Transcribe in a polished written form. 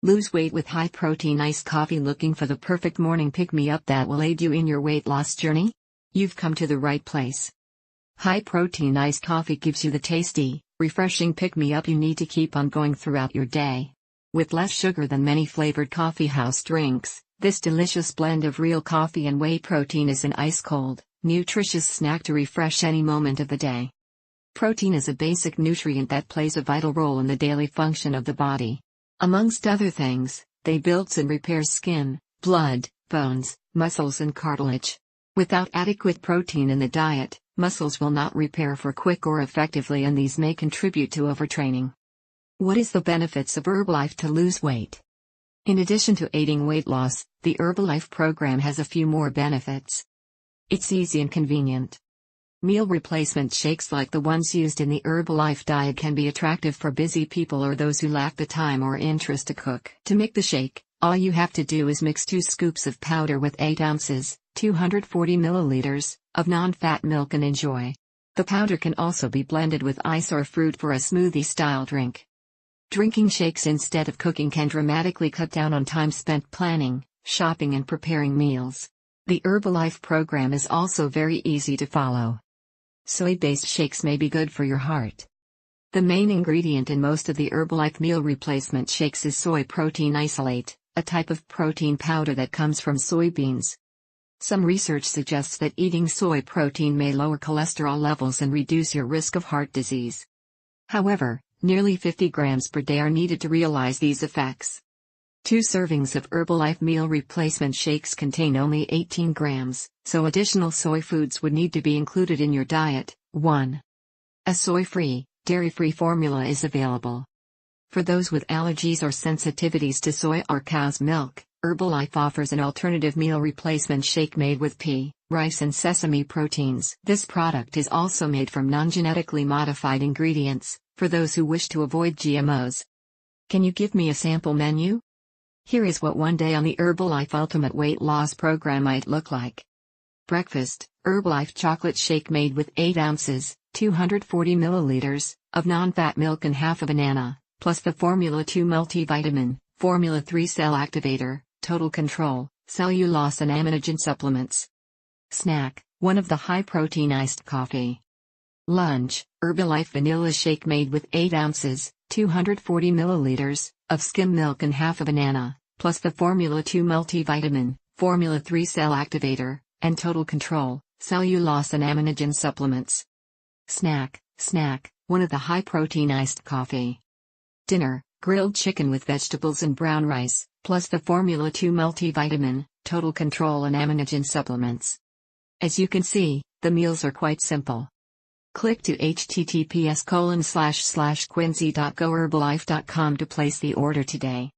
Lose weight with high-protein iced coffee. Looking for the perfect morning pick-me-up that will aid you in your weight loss journey? You've come to the right place. High-protein iced coffee gives you the tasty, refreshing pick-me-up you need to keep on going throughout your day. With less sugar than many flavored coffeehouse drinks, this delicious blend of real coffee and whey protein is an ice-cold, nutritious snack to refresh any moment of the day. Protein is a basic nutrient that plays a vital role in the daily function of the body. Amongst other things, they builds and repairs skin, blood, bones, muscles and cartilage. Without adequate protein in the diet, muscles will not repair for quick or effectively, and these may contribute to overtraining. What is the benefits of Herbalife to lose weight? In addition to aiding weight loss, the Herbalife program has a few more benefits. It's easy and convenient. Meal replacement shakes like the ones used in the Herbalife diet can be attractive for busy people or those who lack the time or interest to cook. To make the shake, all you have to do is mix 2 scoops of powder with 8 ounces, 240 milliliters, of non-fat milk and enjoy. The powder can also be blended with ice or fruit for a smoothie-style drink. Drinking shakes instead of cooking can dramatically cut down on time spent planning, shopping and preparing meals. The Herbalife program is also very easy to follow. Soy-based shakes may be good for your heart. The main ingredient in most of the Herbalife meal replacement shakes is soy protein isolate, a type of protein powder that comes from soybeans. Some research suggests that eating soy protein may lower cholesterol levels and reduce your risk of heart disease. However, nearly 50 grams per day are needed to realize these effects. 2 servings of Herbalife meal replacement shakes contain only 18 grams, so additional soy foods would need to be included in your diet. 1. A soy-free, dairy-free formula is available. For those with allergies or sensitivities to soy or cow's milk, Herbalife offers an alternative meal replacement shake made with pea, rice and sesame proteins. This product is also made from non-genetically modified ingredients, for those who wish to avoid GMOs. Can you give me a sample menu? Here is what one day on the Herbalife Ultimate Weight Loss Program might look like. Breakfast, Herbalife chocolate shake made with 8 ounces, 240 milliliters, of non-fat milk and half a banana, plus the Formula 2 multivitamin, Formula 3 cell activator, total control, cellulose and aminogen supplements. Snack, one of the high-protein iced coffee. Lunch, Herbalife vanilla shake made with 8 ounces, 240 milliliters, of skim milk and half a banana, plus the Formula 2 multivitamin, Formula 3 cell activator, and total control, cellulose and aminogen supplements. Snack, one of the high-protein iced coffee. Dinner, grilled chicken with vegetables and brown rice, plus the Formula 2 multivitamin, total control and aminogen supplements. As you can see, the meals are quite simple. Click to https://quincy.goherbalife.com to place the order today.